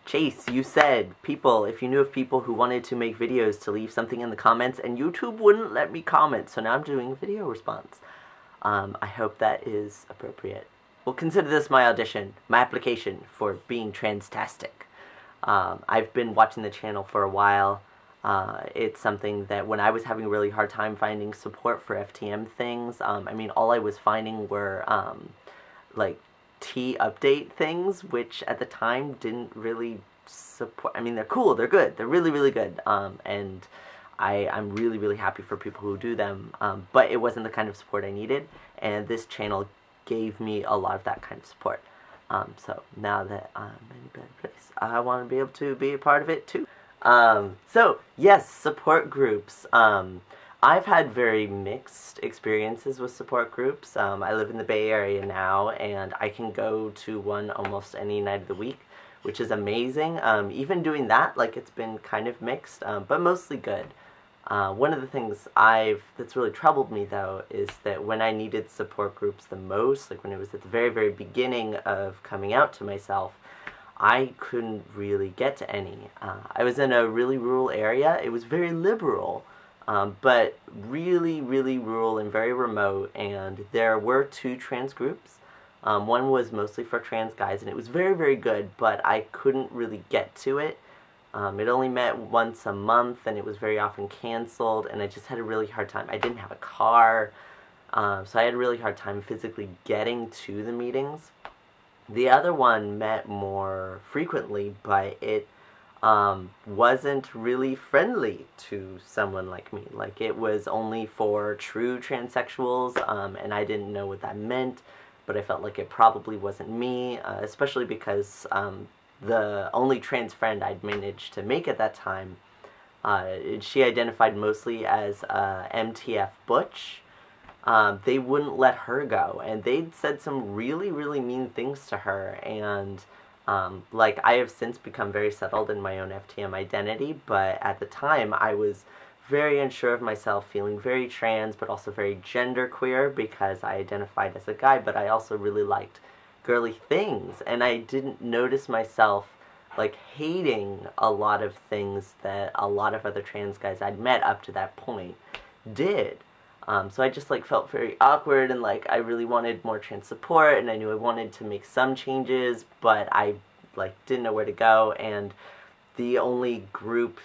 Chase, you said, people, if you knew of people who wanted to make videos, to leave something in the comments, and YouTube wouldn't let me comment, so now I'm doing a video response. I hope that is appropriate. Well, consider this my audition, my application for being transtastic. I've been watching the channel for a while. It's something that when I was having a really hard time finding support for FTM things, I mean, all I was finding were, like, T-update things, which at the time didn't really support. I mean, they're cool, they're good, they're really, really good, and I'm really, really happy for people who do them, but it wasn't the kind of support I needed, and this channel gave me a lot of that kind of support. So now that I'm in a better place, I want to be able to be a part of it too. So yes, support groups. I've had very mixed experiences with support groups. I live in the Bay Area now, and I can go to one almost any night of the week, which is amazing. Even doing that, like, it's been kind of mixed, but mostly good. One of the things that's really troubled me, though, is that when I needed support groups the most, like when it was at the very, very beginning of coming out to myself, I couldn't really get to any. I was in a really rural area. It was very liberal, but really, really rural and very remote, and there were 2 trans groups. One was mostly for trans guys, and it was very, very good, but I couldn't really get to it. It only met once a month, and it was very often canceled, and I just had a really hard time. I didn't have a car, so I had a really hard time physically getting to the meetings. The other one met more frequently, but it wasn't really friendly to someone like me. Like, it was only for true transsexuals, and I didn't know what that meant, but I felt like it probably wasn't me, especially because the only trans friend I'd managed to make at that time, she identified mostly as MTF Butch. They wouldn't let her go, and they'd said some really, really mean things to her, and like, I have since become very settled in my own FTM identity, but at the time I was very unsure of myself, feeling very trans, but also very genderqueer, because I identified as a guy, but I also really liked girly things, and I didn't notice myself, like, hating a lot of things that a lot of other trans guys I'd met up to that point did. So I just, like, felt very awkward, and, like, I really wanted more trans support, and I knew I wanted to make some changes, but I, like, didn't know where to go, and the only groups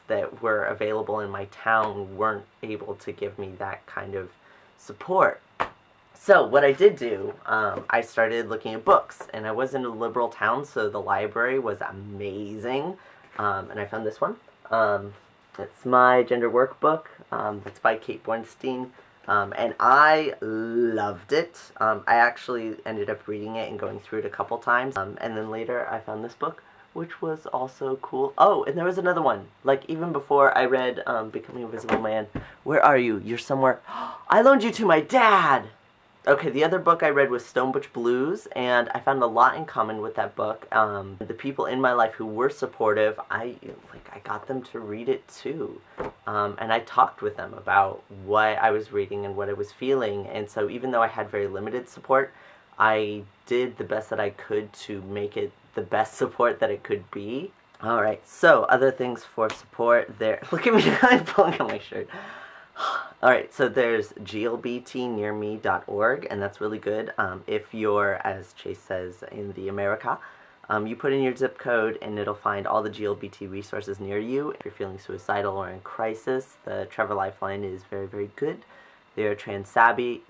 that were available in my town weren't able to give me that kind of support. So what I did do, I started looking at books, and I was in a liberal town, so the library was amazing, and I found this one. It's my gender workbook. It's by Kate Bornstein, and I loved it. I actually ended up reading it and going through it a couple times, and then later I found this book, which was also cool. Oh, and there was another one. Like, even before I read Becoming Invisible Man. Where are you? You're somewhere. I loaned you to my dad! Okay, the other book I read was Stone Butch Blues, and I found a lot in common with that book. The people in my life who were supportive, I got them to read it too. And I talked with them about what I was reading and what I was feeling, and so even though I had very limited support, I did the best that I could to make it the best support that it could be. Alright, so other things for support there. Look at me, I'm pulling on my shirt. Alright, so there's glbtnearme.org, and that's really good. If you're, as Chase says, in the America, you put in your zip code and it'll find all the GLBT resources near you. If you're feeling suicidal or in crisis, the Trevor Lifeline is very, very good. They are savvy.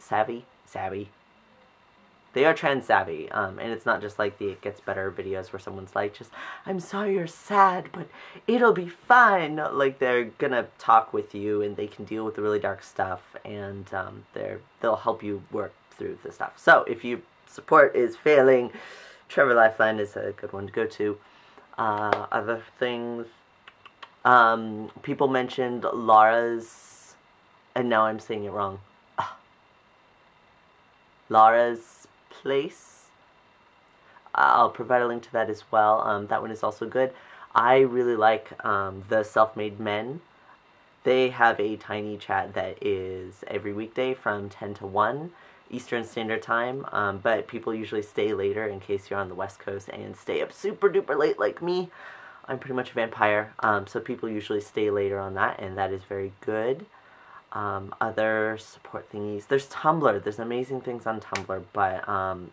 They are trans savvy, and it's not just like the It Gets Better videos where someone's like, just, I'm sorry you're sad, but it'll be fine. Like, they're gonna talk with you, and they can deal with the really dark stuff, and they'll help you work through the stuff. So, if your support is failing, Trevor Lifeline is a good one to go to. Other things, people mentioned Laura's, and now I'm saying it wrong, Laura's Place. I'll provide a link to that as well. That one is also good. I really like the Self-Made Men. They have a tiny chat that is every weekday from 10 to 1. Eastern Standard Time, but people usually stay later in case you're on the West Coast and stay up super duper late like me. I'm pretty much a vampire, so people usually stay later on that, and that is very good. Other support thingies, there's Tumblr. There's amazing things on Tumblr, but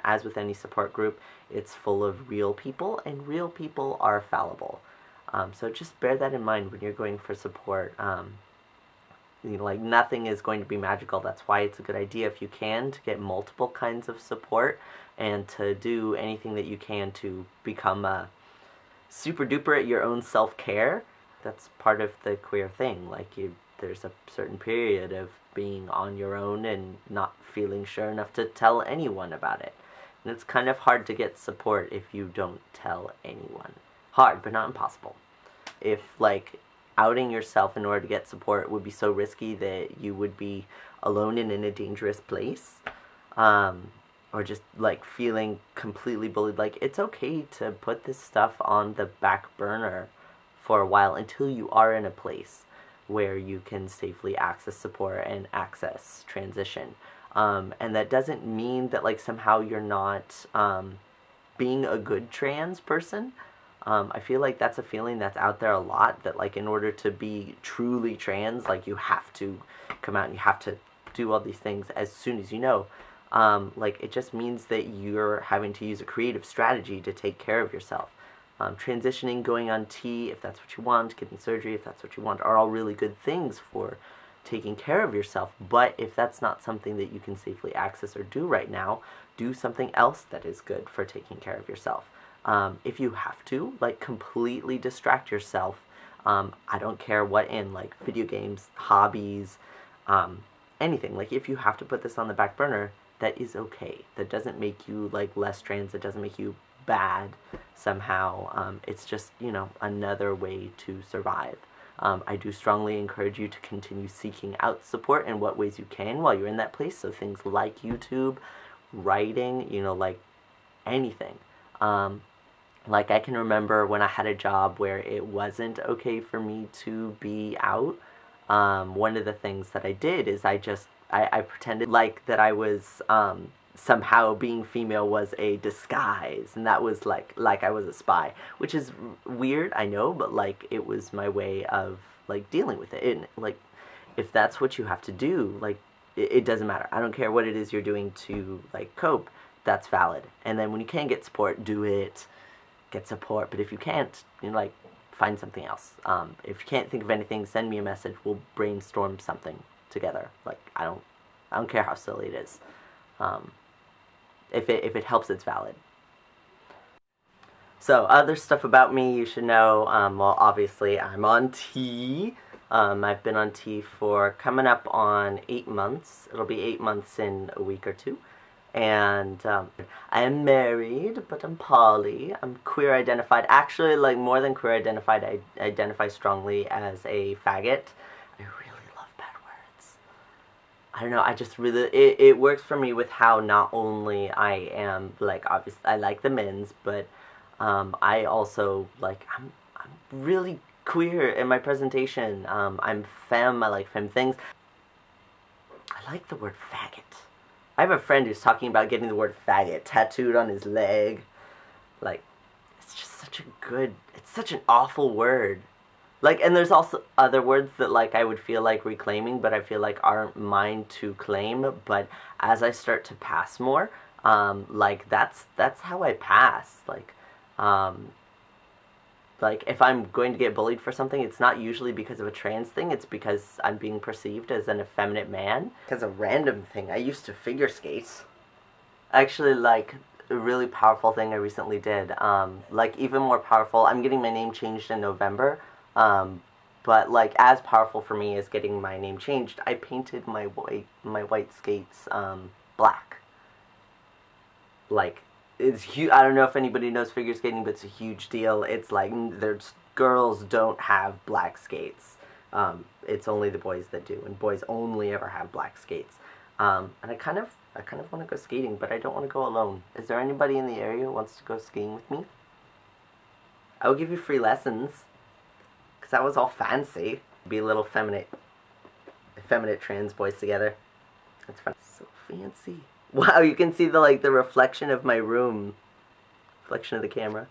as with any support group, it's full of real people, and real people are fallible. So just bear that in mind when you're going for support. You know, like, nothing is going to be magical. That's why it's a good idea, if you can, to get multiple kinds of support and to do anything that you can to become super duper at your own self-care. That's part of the queer thing. Like, there's a certain period of being on your own and not feeling sure enough to tell anyone about it. And it's kind of hard to get support if you don't tell anyone. Hard, but not impossible. If, like, outing yourself in order to get support would be so risky that you would be alone and in a dangerous place, or just, like, feeling completely bullied, like, it's okay to put this stuff on the back burner for a while until you are in a place where you can safely access support and access transition. And that doesn't mean that, like, somehow you're not being a good trans person. I feel like that's a feeling that's out there a lot, that, like, in order to be truly trans, like, you have to come out and you have to do all these things as soon as you know. Like, it just means that you're having to use a creative strategy to take care of yourself. Transitioning, going on T, if that's what you want, getting surgery, if that's what you want, are all really good things for taking care of yourself. But if that's not something that you can safely access or do right now, do something else that is good for taking care of yourself. If you have to, like, completely distract yourself, I don't care what in, like, video games, hobbies, anything. Like, if you have to put this on the back burner, that is okay. That doesn't make you, like, less trans. It doesn't make you bad somehow. It's just, you know, another way to survive. I do strongly encourage you to continue seeking out support in what ways you can while you're in that place. So things like YouTube, writing, you know, like, anything. Like, I can remember when I had a job where it wasn't okay for me to be out. One of the things that I did is I pretended like that I was, somehow being female was a disguise, and that was like I was a spy, which is weird, I know, but, like, it was my way of, like, dealing with it. And, like, if that's what you have to do, like, it doesn't matter. I don't care what it is you're doing to, like, cope. That's valid. And then when you can get support, do it. Get support. But if you can't, you know, like, find something else. If you can't think of anything, send me a message. We'll brainstorm something together. Like, I don't care how silly it is. If it helps, it's valid. So, other stuff about me you should know. Well, obviously, I'm on T. I've been on T for coming up on 8 months. It'll be 8 months in a week or two. And I am married, but I'm poly. I'm queer identified. Actually, like, more than queer identified, I identify strongly as a faggot. I really love bad words. I don't know, I just really, it works for me with how not only I am, like, obviously, I like the men's, but I also, like, I'm really queer in my presentation. I'm femme, I like femme things. I like the word faggot. I have a friend who's talking about getting the word faggot tattooed on his leg. Like, it's just such a good, it's such an awful word. Like, and there's also other words that, like, I would feel like reclaiming, but I feel like aren't mine to claim. But as I start to pass more, like, that's how I pass. Like, if I'm going to get bullied for something, it's not usually because of a trans thing, it's because I'm being perceived as an effeminate man. Because a random thing, I used to figure skate. Actually, like, a really powerful thing I recently did, like, even more powerful, I'm getting my name changed in November, but, like, as powerful for me as getting my name changed, I painted my white skates, black. Like, it's huge. I don't know if anybody knows figure skating, but it's a huge deal. It's like, girls don't have black skates. It's only the boys that do, and boys only ever have black skates. And I kind of want to go skating, but I don't want to go alone. Is there anybody in the area who wants to go skiing with me? I will give you free lessons, because that was all fancy. Be a little effeminate trans boys together. That's fun. So fancy. Wow, you can see the reflection of my room. Reflection of the camera.